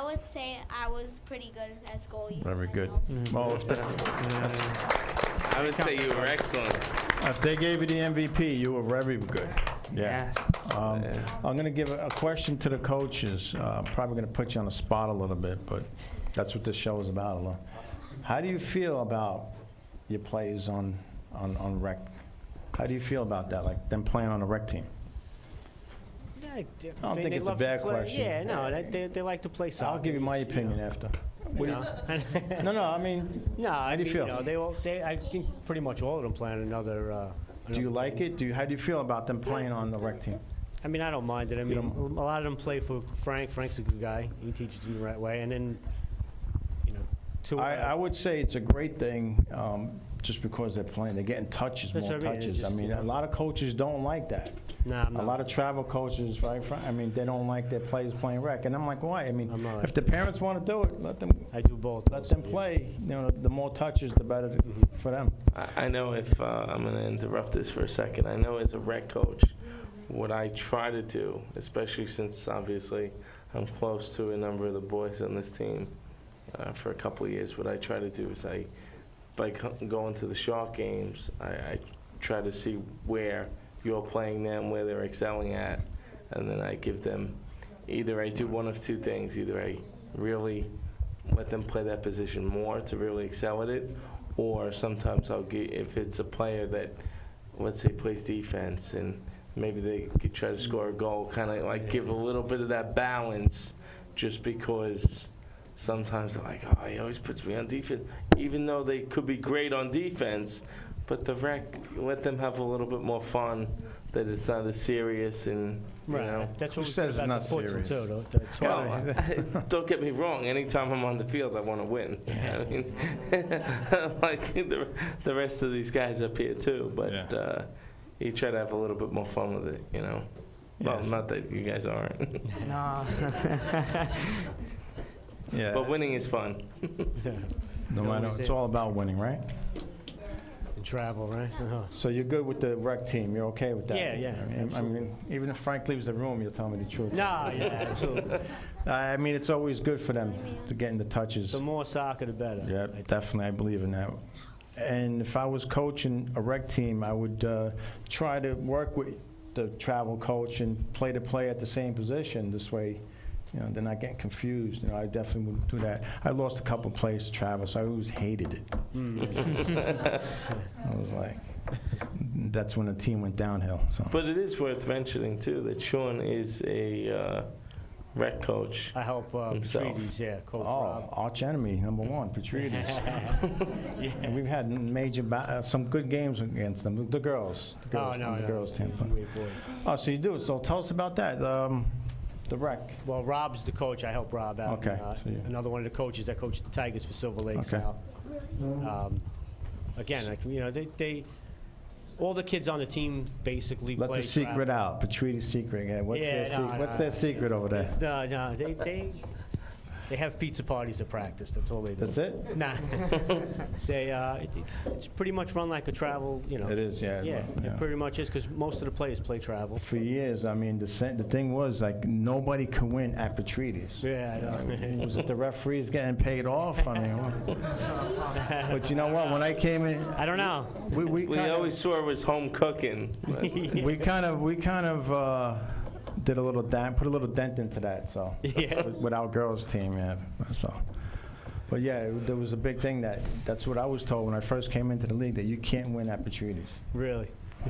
would say I was pretty good as goalie. Very good. Well, I would say you were excellent. if they gave you the MVP, you were very good. Yeah. I'm going to give a question to the coaches. Probably going to put you on the spot a little bit, but that's what this show is about. Alon. How do you feel about your players on rec? How do you feel about that, like them playing on a rec team? I don't think it's a bad question. Yeah, no, they like to play soccer. I'll give you my opinion after. No, I mean, no, how do you feel? I think pretty much all of them play on another. Do you like it? How do you feel about them playing on the rec team? I mean, I don't mind it. I mean, a lot of them play for Frank. Frank's a good guy. He teaches them the right way. And then, I would say it's a great thing just because they're playing. They're getting touches, more touches. I mean, a lot of coaches don't like that. Nah, a lot of travel coaches, right? I mean, they don't like their players playing rec. And I'm like, why? I mean, if the parents want to do it, let them. I do both. Let them play. The more touches, the better for them. I know if I'm going to interrupt this for a second. I know as a rec coach, what I try to do, especially since obviously I'm close to a number of the boys on this team for a couple of years, what I try to do is by going to the Shark games, I try to see where you're playing them, where they're excelling at, and then I give them, either I do one of two things. Either I really let them play that position more to really excel at it, or sometimes I'll get, if it's a player that, let's say, plays defense and maybe they could try to score a goal, kind of like give a little bit of that balance, just because sometimes they're like, oh, he always puts me on defense, even though they could be great on defense. But the rec, let them have a little bit more fun, that it's not as serious, and That's what Who says it's not serious? Too, don't get me wrong. Anytime I'm on the field, I want to win. I mean, like the rest of these guys up here too. But you try to have a little bit more fun with it, Well, Yes. not that you guys aren't. No. Yeah. But winning is fun. No matter, it's all about winning, right? And travel, right? So you're good with the rec team. You're okay with that? Yeah, I mean, even if Frank leaves the room, you'll tell me the truth. No, yeah, absolutely. I mean, it's always good for them to get in the touches. The more soccer, the better. Yeah, definitely. I believe in that. And if I was coaching a rec team, I would try to work with the travel coach and play to play at the same position. This way, they're not getting confused. I definitely would do that. I lost a couple plays to travel, so I always hated it. I was like, that's when the team went downhill. So. But it is worth mentioning too that Sean is a rec coach. I help Petrides, Coach Rob. Arch enemy, number one, Petrides. And we've had major, some good games against them. The girls. The girls team. Oh, so you do. So tell us about that. The rec. Well, Rob's the coach. I help Rob out. Okay. Another one of the coaches that coached the Tigers for Silver Lakes now. Again, they all the kids on the team basically play. Let the secret out. Petrides' secret. Yeah. What's their secret over there? No. They have pizza parties at practice. That's all they do. That's it? Nah. It's pretty much run like a travel, It is, yeah. Yeah, it pretty much is, because most of the players play travel. For years, I mean, the thing was, like, nobody could win at Petrides. Yeah, I know. Was it the referees getting paid off? I mean, but you know what? When I came in, I don't know. We always saw it was home cooking. We kind of did a little put a little dent into that. So with our girls team, So, but there was a big thing that's what I was told when I first came into the league, that you can't win at Petrides. Really?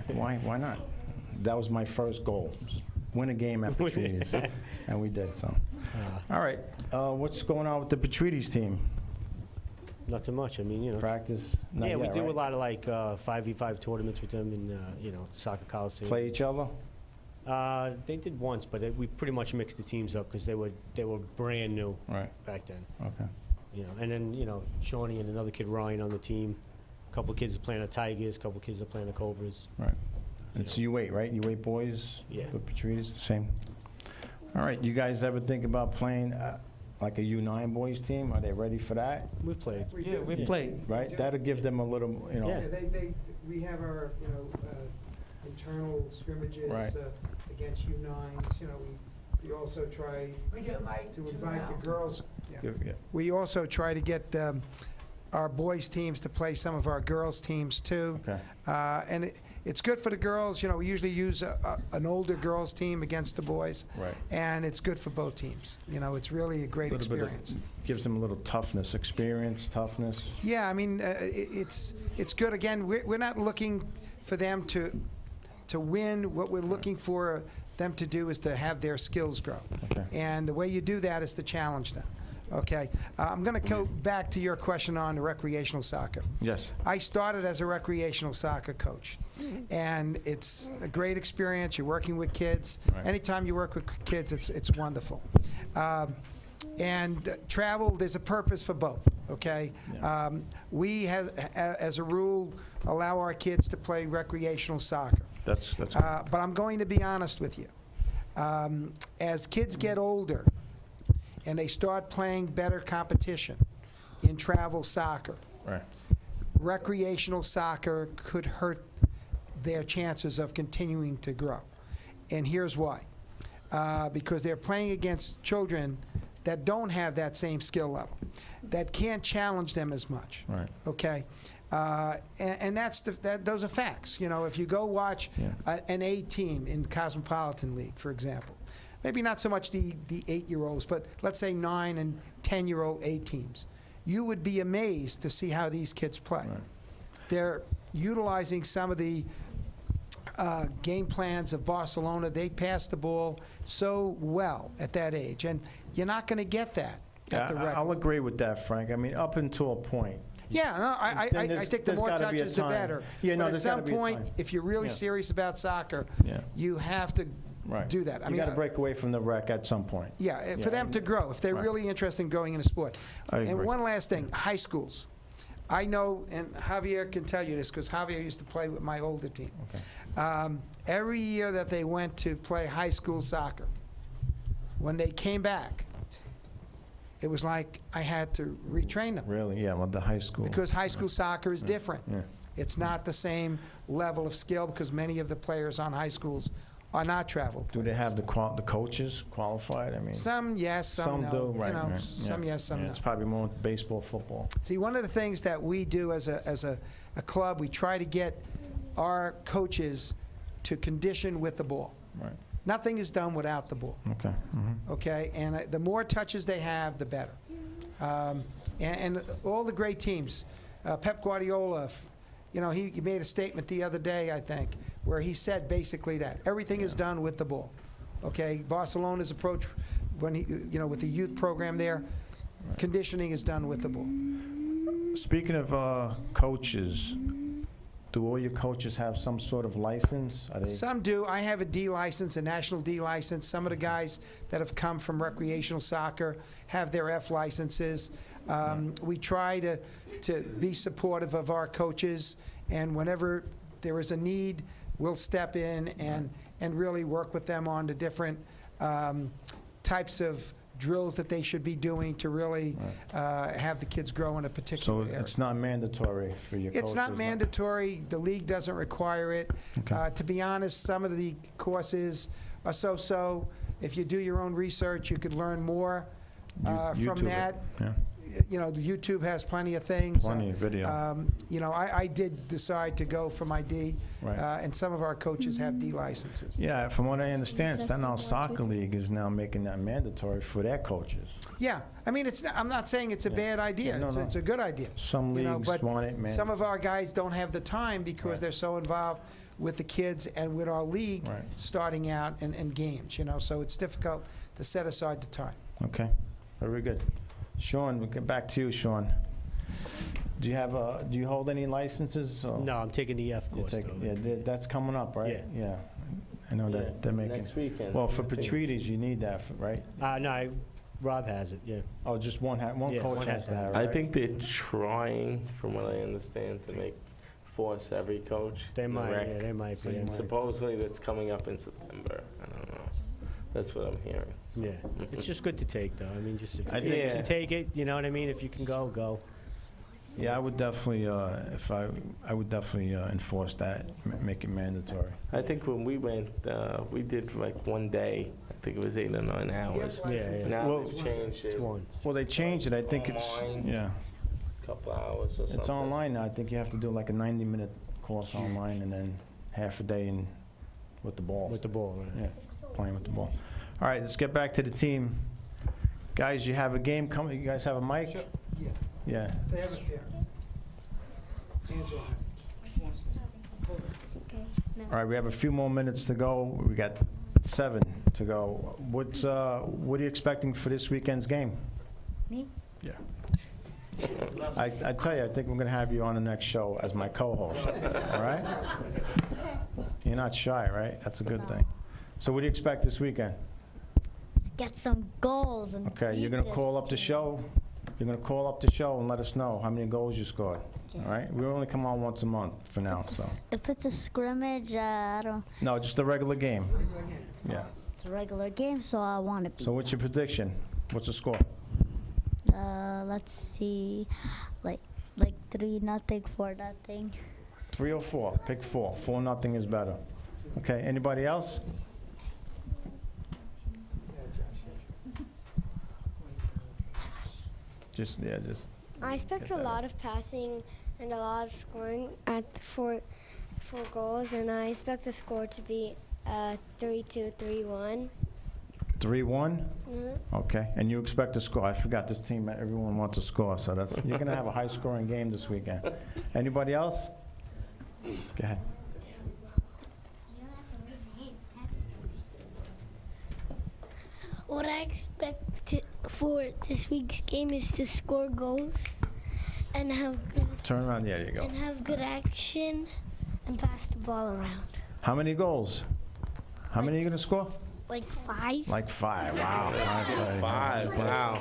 Why not? That was my first goal. Just win a game at Petrides, and we did. So, all right. What's going on with the Petrides team? Nothing much. I mean, practice. We do a lot of 5v5 tournaments with them in soccer coliseum. Play each other. They did once, but we pretty much mixed the teams up because they were brand new back then. Okay. And then Shawnee and another kid Ryan on the team. A couple of kids are playing the Tigers. A couple of kids are playing the Cobras. Right. It's U8, right? U8 boys. Yeah. With Petrides, the same. All right. You guys ever think about playing like a U9 boys team? Are they ready for that? We've played. We've played. Right. That'll give them a little, We have our internal scrimmages against U9s. We also try to invite the girls. We also try to get our boys' teams to play some of our girls' teams, too. Okay. And it's good for the girls. You know, we usually use an older girls' team against the boys. Right. And it's good for both teams. You know, it's really a great Little bit of- experience. Gives them a little toughness, experience, toughness. Yeah, I mean, it's good. Again, we're not looking for them to win. What we're looking for them to do is to have their skills grow. Okay. And the way you do that is to challenge them. Okay. I'm going to go back to your question on the recreational soccer. Yes. I started as a recreational soccer coach, and it's a great experience. You're working with kids. Right. Anytime you work with kids, it's wonderful. And travel, there's a purpose for both, okay? Yeah. We, as a rule, allow our kids to play recreational soccer. That's good. But I'm going to be honest with you. As kids get older and they start playing better competition in travel soccer, Right. recreational soccer could hurt their chances of continuing to grow. And here's why. Because they're playing against children that don't have that same skill level, that can't challenge them as much. Right. Okay? And those are facts. You know, if you go watch an A team in Cosmopolitan League, for example, maybe not so much the 8-year-olds, but let's say 9 and 10-year-old A teams, you would be amazed to see how these kids play. Right. They're utilizing some of the game plans of Barcelona. They pass the ball so well at that age, and you're not going to get that at the rec. I'll agree with that, Frank. I mean, up until a point. Yeah, no, I think the more touches, the better. Yeah, no, but at there's some gotta be a point, time. if you're really Yeah. serious about soccer, Yeah. you have to Right. do that. You got to break away from the rec at some point. Yeah, for them to grow, if they're Right. really interested in going into sport. I And agree. one last thing, high schools. I know, and Javier can tell you this, because Javier used to play with my older team. Every year that they went to play high school soccer, when they came back, it was like I had to retrain them. Really? Yeah, well, the high school. Because high school soccer is different. Yeah. It's not the same level of skill, because many of the players on high schools are not travel Do players. they have the coaches qualified? I mean, Some yes, some no. do, right? You know, right, some yeah. yes, some Yeah, no. It's probably more baseball, football. See, one of the things that we do as a club, we try to get our coaches to condition with the ball. Right. Nothing is done without the ball. Okay. Okay, and the more touches they have, the better. And all the great teams, Pep Guardiola, you know, he made a statement the other day, I think, where he said basically that everything is done with the ball. Okay, Barcelona's approach when he, you know, with the youth program there, conditioning is done with the ball. Speaking of coaches, do all your coaches have some sort of license? Are they? Some do. I have a D license, a national D license. Some of the guys that have come from recreational soccer have their F licenses. We try to be supportive of our coaches, and whenever there is a need, we'll step in and really work with them on the different types of drills that they should be doing to really have the kids grow in a particular So area. it's not mandatory for your coaches? It's not mandatory. The league doesn't require it. Okay. To be honest, some of the courses are so-so. If you do your own research, you could learn more from YouTube it, that. yeah. You know, YouTube has plenty of things. Plenty of video. You know, I did decide to go for my D, Right. and some of our coaches have D licenses. Yeah, from what I understand, Staten Soccer League is now making that mandatory for their coaches. Yeah, I mean, I'm not saying it's a bad idea. Yeah, no, It's a good idea. Some You know, leagues but want it, man. some of our guys don't have the time because Right. they're so involved with the kids and with our league Right. starting out and games, you know, so it's difficult to set aside the time. Okay, very good. Sean, we'll get back to you, Sean. Do you hold any licenses? or- No, I'm taking the F You course. take- though. Yeah, that's coming up, right? Yeah. I know Yeah, that they're making. next weekend. Well, for I think. Patrides, you need that, right? No, Rob has it, yeah. Oh, just one Yeah, coach one has has to to have it, I right? think they're trying, from what I understand, to force every coach. They in the might, rec. yeah, they might be. So Supposedly that's coming up in September. I don't know. That's what I'm hearing. Yeah, it's just good to take, though. I mean, just if I you think- can take it, you know what I mean? If you can go, go. Yeah, I would definitely, I would definitely enforce that, make it mandatory. I think when we went, we did like one day. I think it was 8 or 9 hours. Yeah, yeah. Now Well, they've changed it. It's one. Well, they changed it, I think it's, Online. yeah. couple hours or something. It's online now. I think you have to do like a 90-minute course online and then half a day with the ball. With the ball, right. Yeah, playing with the ball. All right, let's get back to the team. Guys, you have a game coming. You guys have a mic? Sure. Yeah, Yeah. they have it there. Angela has it. Okay. No. All right, we have a few more minutes to go. We got 7 to go. What are you expecting for this weekend's game? Me? Yeah. I tell you, I think we're going to have you on the next show as my co-host. All right? You're not shy, right? That's a good thing. So what do you expect this weekend? To get some goals and Okay, you're beat going to this call up the team. show. You're going to call up the show and let us know how many goals you scored. Okay. All right? We only come on once a month for now, so. If it's a scrimmage, I don't. No, just a regular game. Yeah. It's a regular game, so I want to beat. So what's your prediction? What's the score? Let's see, like 3-0, 4-0. 3 or 4? Pick 4. 4-0 is better. Okay, anybody else? Just. I expect a lot of passing and a lot of scoring for goals, and I expect the score to be 3-2, 3-1. 3-1? Mhm. Okay, and you expect to score. I forgot this team, everyone wants to score, so you're going to have a high-scoring game this weekend. Anybody else? Go ahead. What I expect for this week's game is to score goals and have Turn around, there you go. good action and pass the ball around. How many goals? How many are you going to score? Like 5. Like 5, wow. 5, wow.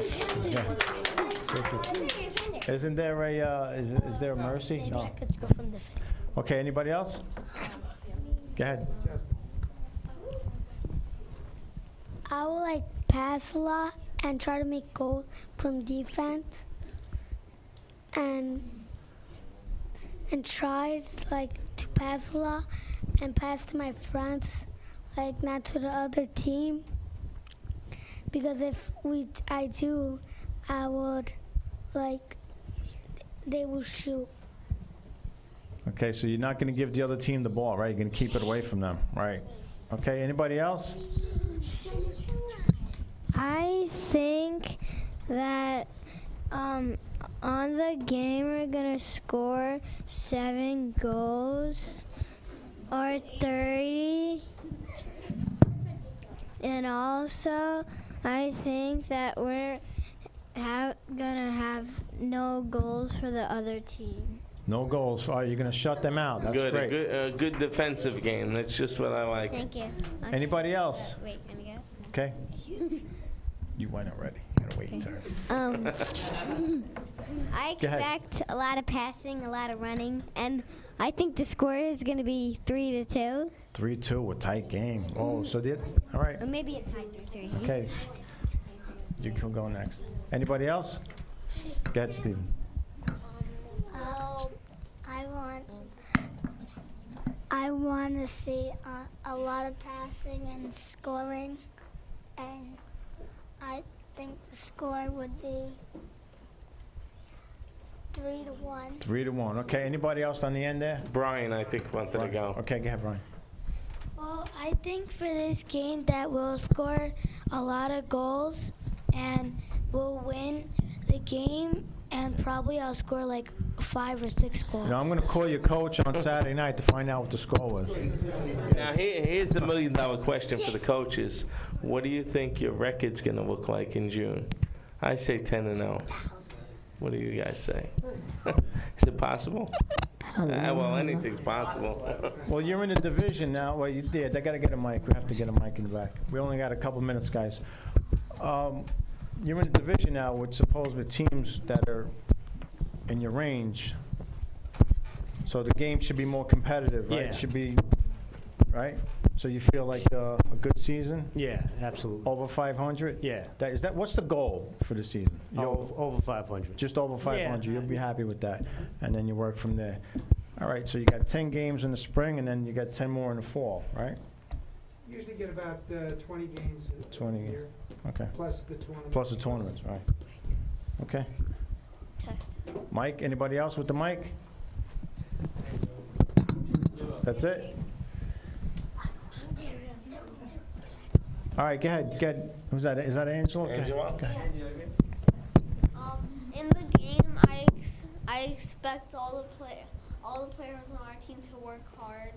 Isn't there a, is there a mercy? Maybe I No. could score from the field. Okay, anybody else? Go ahead. I will pass a lot and try to make goals from defense and try to pass a lot and pass to my friends, not to the other team, because if I do, I would they will shoot. Okay, so you're not going to give the other team the ball, right? You're going to keep it away from them, right? Okay, anybody else? I think that on the game we're gonna score 7 goals or 30, and also I think that we're gonna have no goals for the other team. No goals. All right, you're going to shut them out. That's Good, great. a good defensive game. That's just what I like. Thank you. Okay. Anybody else? Wait, let me go. Okay. You went already. You got to wait your turn. I Go ahead. expect a lot of passing, a lot of running, and I think the score is going to be 3-2, 3-2, a tight game. Oh, so all right. or maybe a tie 3-3. Okay. You can go next. Anybody else? Go ahead, Steven. I want to see a lot of passing and scoring, and I think the score would be 3-1. 3-1. Okay, anybody else on the end there? Brian, I think, wanted to go. Okay, go ahead, Brian. Well, I think for this game that we'll score a lot of goals and we'll win the game, and probably I'll score 5 or 6 goals. You know, I'm going to call your coach on Saturday night to find out what the score was. Now, here's the million-dollar question for the coaches. What do you think your record's going to look like in June? I say 10-0. What do you guys say? Is it possible? Well, anything's possible. Well, you're in the division now. Well, you did. They got to get a mic. We have to get a mic in the back. We only got a couple minutes, guys. You're in the division now with supposedly teams that are in your range. So the game should be more competitive, right? Yeah. It should be, right? So you feel like a good season? Yeah, absolutely. Over 500? Yeah. What's the goal for the season? Over 500. Just over 500. Yeah. You'll be happy with that. And then you work from there. All right, so you got 10 games in the spring, and then you got 10 more in the fall, right? Usually get about 20 games a 20 year, Okay. plus the tournament. Plus the tournaments, right. Okay. Test. Mike, anybody else with the mic? That's it? All right, go ahead. Who's that? Is that Angela? Angela? Okay. In the game, I expect all the players on our team to work hard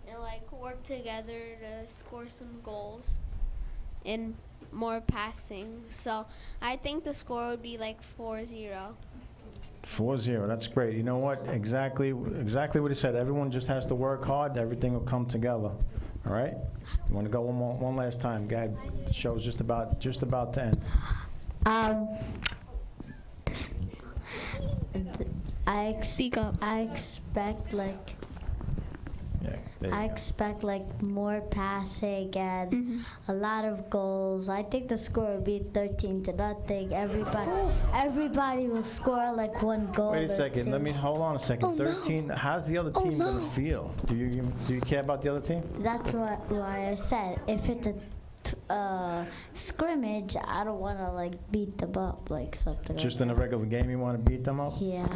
and like work together to score some goals and more passing. So I think the score would be like 4-0. 4-0, that's great. You know what? Exactly what he said. Everyone just has to work hard. Everything will come together. All right? You want to go one last time? Go ahead. The show's just about to end. I expect like Yeah, there you I go. expect like more passing and a lot of goals. I think the score will be 13-0. Everybody will score like one goal. Wait a or second. two. Let me hold on a second. Oh, no. 13. How's the other team gonna feel? Do you care about the other team? That's why I said if it's a scrimmage, I don't want to like beat them up like something. Just like in a regular game, you want to beat them up? that. Yeah.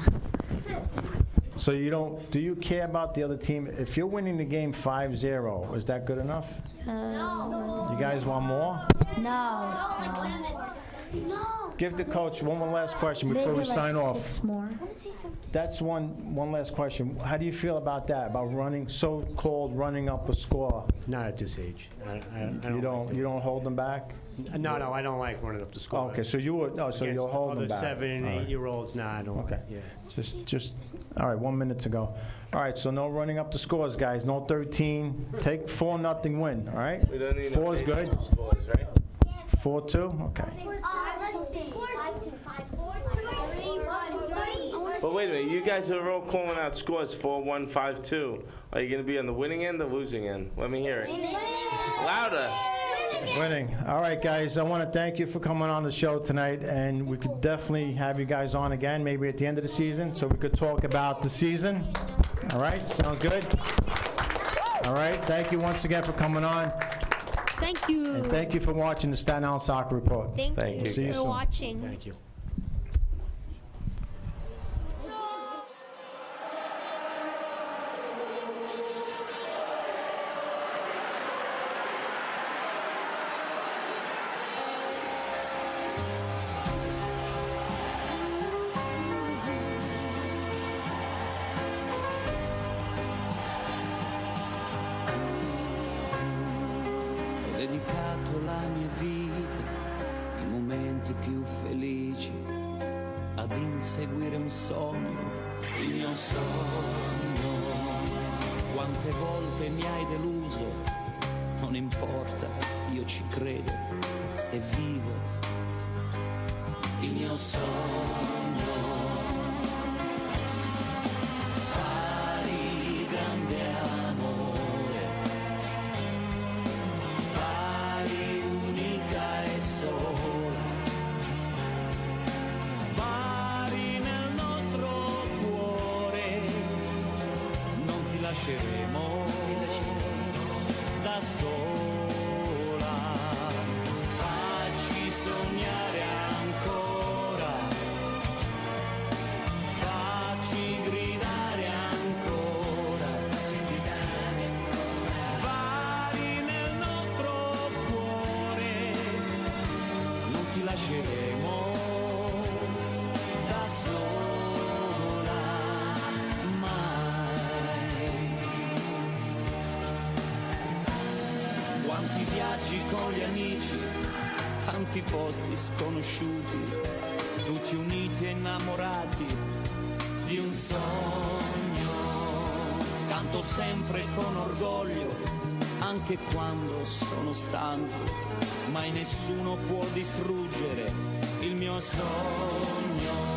So you don't? Do you care about the other team? If you're winning the game 5-0, is that good enough? You guys want more? No. Give the coach one more last question before Maybe we sign like off. 6 more. That's one last question. How do you feel about that? About so-called running up a score? Not at this age. I You like you don't hold them back? that. No, I don't like running up the score. Okay, so you would, so you'll hold them Other back. 7 and All right. 8-year-olds, nah, I don't. Okay. Yeah. Just, all right, 1 minute to go. All right, so no running up the scores, guys, no 13. Take 4-0 win, all right? We don't need 4 is good. no scores, right? 4-2, okay. But wait a minute, you guys are all calling out scores 4-1, 5-2. Are you going to be on the winning end or losing end? Let me hear it. Louder. Winning. All right, guys, I want to thank you for coming on the show tonight, and we could definitely have you guys on again, maybe at the end of the season, so we could talk about the season. All right, sounds good? All right, thank you once again for coming on, Thank you. and thank you for watching the Staten Island Soccer Report. Thank you. See you for soon. watching. Thank you. Ho dedicato la mia vita, i momenti più felici, ad inseguire un sogno, il mio sogno. Quante volte mi hai deluso, non importa, io ci credo e vivo il mio sogno. Pari grande amore, pari unica e sola, pari nel nostro cuore, non ti lasceremo da sola, facci sognare ancora, facci gridare ancora, pari nel nostro cuore, non ti lasceremo da sola mai. Quanti viaggi con gli amici, tanti posti sconosciuti, tutti uniti e innamorati di un sogno. Canto sempre con orgoglio, anche quando sono stanco, mai nessuno può distruggere il mio sogno.